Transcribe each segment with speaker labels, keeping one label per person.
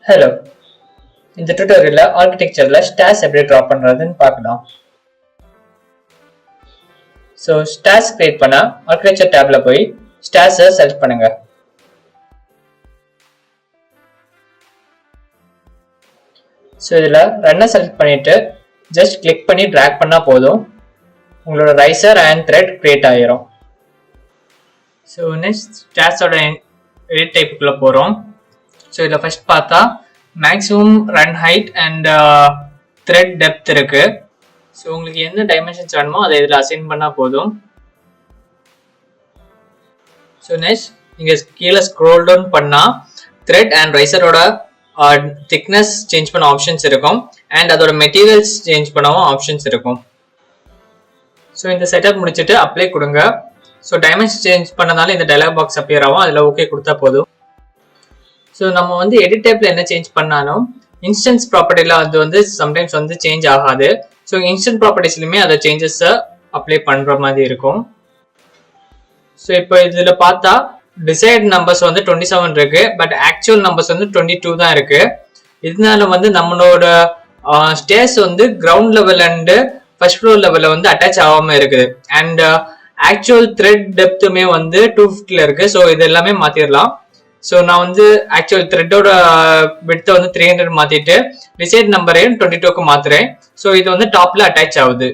Speaker 1: Hello. இந்த tutorialல ஆர்கிடெக்சர்ல stars எப்படி draw பண்றதுன்னு பார்க்கலாம். So ஸ்டார்ஸ் கிரியேட் பண்ண ஆர்கிடெக்சர் tabல போய் ஸ்டார்ஸ் செலக்ட் பண்ணுங்க. So இதுல ரன்னை செலக்ட் பண்ணிட்டு ஜஸ்ட் கிளிக் பண்ணி டிராக் பண்ணா போதும். உங்களோட ரைசர் அண்ட் த்ரெட் கிரியேட் ஆயிரும். So next ஸ்டார்ஸோட எடிட் டைப்புக்குள்ள போறோம். So இதுல ஃபர்ஸ்ட் பார்த்தா maximum run height and tread depth இருக்கு. ஸோ உங்களுக்கு எந்த டைமென்ஷன்ஸ் வேணுமோ அதை இதில் அசைன் பண்ணால் போதும். ஸோ நெக்ஸ்ட் நீங்கள் கீழே ஸ்க்ரோல் டவுன் பண்ணால் த்ரெட் அண்ட் ரைசரோட திக்னஸ் சேஞ்ச் பண்ண ஆப்ஷன்ஸ் இருக்கும் அண்ட் அதோட மெட்டீரியல்ஸ் சேஞ்ச் பண்ணவும் ஆப்ஷன்ஸ் இருக்கும். ஸோ இந்த செட்டப் முடிச்சுட்டு அப்ளை கொடுங்க. ஸோ டைமென்ஷன் சேஞ்ச் பண்ணனால இந்த டயலாக் பாக்ஸ் அப்பியர் ஆகும், அதில் ஓகே கொடுத்தா போதும். ஸோ நம்ம வந்து எடிட் டைப்ல என்ன சேஞ்ச் பண்ணாலும் இன்ஸ்டன்ஸ் ப்ராப்பர்ட்டில அது வந்து சம்டைம்ஸ் வந்து சேஞ்ச் ஆகாது. ஸோ இன்ஸ்டன்ட் ப்ராப்பர்ட்டிஸ்லையுமே அதை சேஞ்சஸை அப்ளை பண்ற மாதிரி இருக்கும். ஸோ இப்போ இதுல பார்த்தா டிசைட் நம்பர்ஸ் வந்து 27 இருக்கு, பட் ஆக்சுவல் நம்பர்ஸ் வந்து 22 தான் இருக்கு. இதனால வந்து நம்மளோட ஸ்டேர்ஸ் வந்து ground level and first floor லெவல்ல வந்து அட்டாச் ஆகாம இருக்குது அண்ட் ஆக்சுவல் த்ரெட் டெப்த்துமே வந்து 250 இருக்கு. ஸோ இது எல்லாமே மாத்திரலாம். ஸோ நான் வந்து ஆக்சுவல் த்ரெட்டோட விட்த்தை வந்து 300 மாத்திட்டு டிசைட் நம்பரையும் 22க்கு மாத்துறேன். ஸோ இது வந்து டாப்ல அட்டாச் ஆகுது.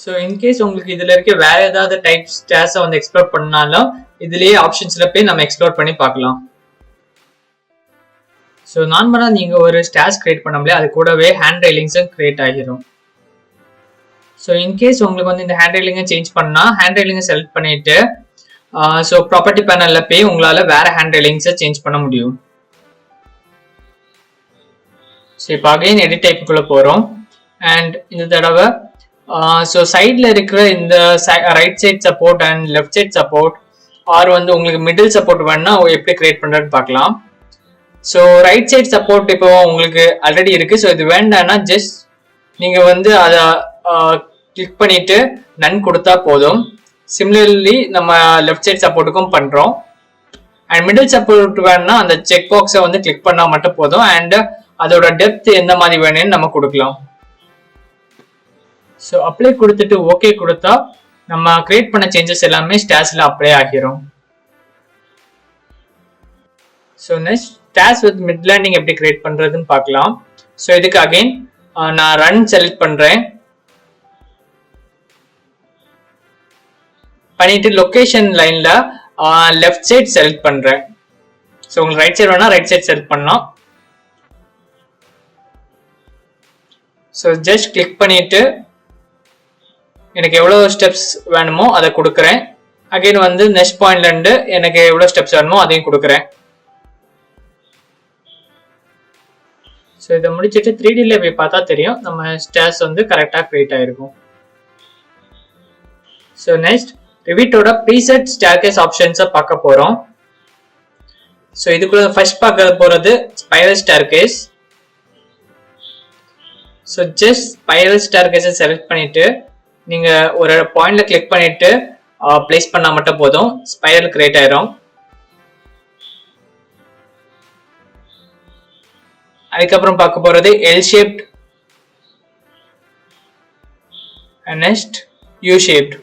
Speaker 1: ஸோ இன்கேஸ் உங்களுக்கு இதுல இருக்க வேற ஏதாவது டைப் ஸ்டார்ஸை வந்து எக்ஸ்ப்ளோர் பண்ணாலும் இதுலயே ஆப்ஷன்ஸ்ல போய் நம்ம எக்ஸ்ப்ளோர் பண்ணி பார்க்கலாம். ஸோ நார்மலா நீங்க ஒரு ஸ்டார்ஸ் கிரியேட் பண்ணோம்ல, அது கூடவே ஹேண்ட் ரைலிங்ஸும் கிரியேட் ஆகிரும். ஸோ இன்கேஸ் உங்களுக்கு வந்து இந்த ஹேண்ட் ரைலிங்கை சேஞ்ச் பண்ணா ஹேண்ட் ரைலிங்கை செலக்ட் பண்ணிட்டு ஸோ ப்ராப்பர்ட்டி பேனல்ல போய் உங்களால வேற ஹேண்ட் ரைலிங்ஸை சேஞ்ச் பண்ண முடியும். ஸோ இப்போ அகைன் எடிட் டைப்புக்குள்ள போறோம் அண்ட் இந்த தடவை ஸோ சைட்ல இருக்கிற இந்த right side support and left side support are வந்து உங்களுக்கு மிடில் சப்போர்ட் வேணும்னா எப்படி கிரியேட் பண்றதுன்னு பார்க்கலாம். ஸோ ரைட் சைட் சப்போர்ட் இப்போ உங்களுக்கு ஆல்ரெடி இருக்கு. ஸோ இது வேண்டாம்னா ஜஸ்ட் நீங்க வந்து அதை கிளிக் பண்ணிட்டு நன் கொடுத்தா போதும். சிமிலர்லி நம்ம லெஃப்ட் சைட் சப்போர்ட்டுக்கும் பண்றோம். அண்ட் மிடில் சப்போர்ட் வேணும்னா அந்த செக் பாக்ஸை வந்து கிளிக் பண்ணா மட்டும் போதும் அண்ட் அதோட டெப்த் எந்த மாதிரி வேணும்னு நம்ம கொடுக்கலாம். ஸோ அப்ளை கொடுத்துட்டு ஓகே கொடுத்தா நம்ம கிரியேட் பண்ண சேஞ்சஸ் எல்லாமே ஸ்டார்ஸ்ல அப்ளை ஆகிரும். So next stars with mid landing எப்படி கிரியேட் பண்றதுன்னு பார்க்கலாம். ஸோ இதுக்கு அகைன் நான் ரன் செலக்ட் பண்றேன். பண்ணிட்டு லொகேஷன் லைன்ல லெஃப்ட் சைட் செலக்ட் பண்றேன். ஸோ உங்களுக்கு ரைட் சைடு வேணா ரைட் சைட் செலக்ட் பண்ணலாம். ஸோ ஜஸ்ட் கிளிக் பண்ணிட்டு எனக்கு எவ்வளோ ஸ்டெப்ஸ் வேணுமோ அதை கொடுக்குறேன். அகைன் வந்து நெக்ஸ்ட் பாயிண்ட்ல இருந்து எனக்கு எவ்வளோ ஸ்டெப்ஸ் வேணுமோ அதையும் கொடுக்குறேன். ஸோ இதை முடிச்சுட்டு 3Dல போய் பார்த்தா தெரியும் நம்ம ஸ்டேர்ஸ் வந்து கரெக்டாக கிரியேட் ஆயிருக்கும். ஸோ நெக்ஸ்ட் ரிவிட்டோட ப்ரீசெட் ஸ்டேர்கேஸ் ஆப்ஷன்ஸை பார்க்க போறோம். ஸோ இதுக்குள்ள ஃபர்ஸ்ட் பார்க்க போறது spiral staircase. So just spiral ஸ்டேர்கேஸை செலக்ட் பண்ணிட்டு நீங்க ஒரு பாயிண்ட்ல கிளிக் பண்ணிட்டு பிளேஸ் பண்ணா மட்டும் போதும், ஸ்பைரல் கிரியேட் ஆயிரும். அதுக்கப்புறம் பார்க்க போறது L shaped and next you shaped.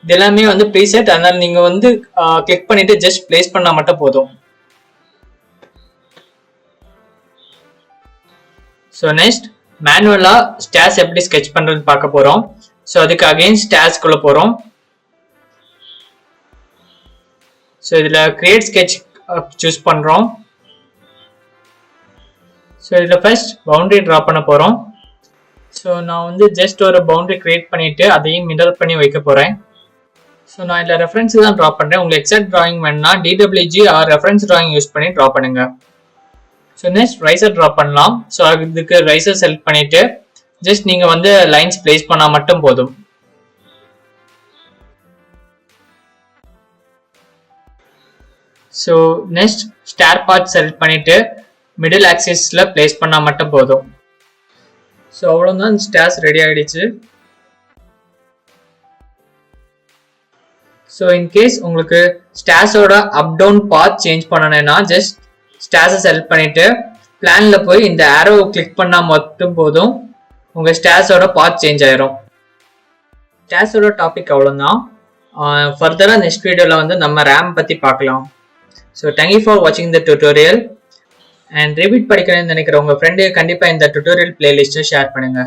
Speaker 1: இது எல்லாமே வந்து ப்ரீசெட், அதனால நீங்க வந்து கிளிக் பண்ணிட்டு ஜஸ்ட் பிளேஸ் பண்ணா மட்டும் போதும். ஸோ நெக்ஸ்ட் மேனுவலா ஸ்டார்ஸ் எப்படி ஸ்கெட்ச் பண்றது பார்க்க போறோம். ஸோ அதுக்கு அகைன் ஸ்டார்ஸ்குள்ள போறோம். ஸோ இதுல கிரியேட் ஸ்கெட்ச் சூஸ் பண்றோம். ஸோ இதுல ஃபர்ஸ்ட் பவுண்டரி டிரா பண்ண போறோம். ஸோ நான் வந்து ஜஸ்ட் ஒரு பவுண்டரி கிரியேட் பண்ணிட்டு அதையும் மிரர் பண்ணி வைக்க போறேன். ஸோ நான் இதில் ரெஃபரன்ஸ் தான் ட்ரா பண்ணுறேன். உங்களுக்கு எக்ஸாக்ட் டிராயிங் வேணும்னா DWG R reference drawing use பண்ணி ட்ரா பண்ணுங்க. ஸோ நெக்ஸ்ட் ரைசர் ட்ரா பண்ணலாம். ஸோ அதுக்கு ரைசர் செலக்ட் பண்ணிட்டு ஜஸ்ட் நீங்கள் வந்து லைன்ஸ் பிளேஸ் பண்ணால் மட்டும் போதும். So next star part select பண்ணிட்டு மிடில் ஆக்சிஸ்ல பிளேஸ் பண்ணால் மட்டும் போதும். ஸோ அவ்வளோதான், ஸ்டார்ஸ் ரெடி ஆகிடுச்சு. ஸோ இன்கேஸ் உங்களுக்கு ஸ்டாஸோட அப் டவுன் பாத் சேஞ்ச் பண்ணணும்னா ஜஸ்ட் ஸ்டாஸை செலக்ட் பண்ணிட்டு பிளான்ல போய் இந்த ஆரோ கிளிக் பண்ணா மட்டும் போதும் உங்க ஸ்டாஸோட பாத் சேஞ்ச் ஆயிரும். ஸ்டாஸோட டாபிக் அவ்வளோதான். ஃபர்தரா நெக்ஸ்ட் வீடியோல வந்து நம்ம ரேம் பத்தி பார்க்கலாம். ஸோ தேங்க்யூ ஃபார் வாட்சிங் த டியூட்டோரியல். அண்ட் ரிவீட் படிக்கிறேன்னு நினைக்கிற உங்க ஃப்ரெண்டு கண்டிப்பா இந்த டியூட்டோரியல் பிளேலிஸ்ட்டை ஷேர் பண்ணுங்க.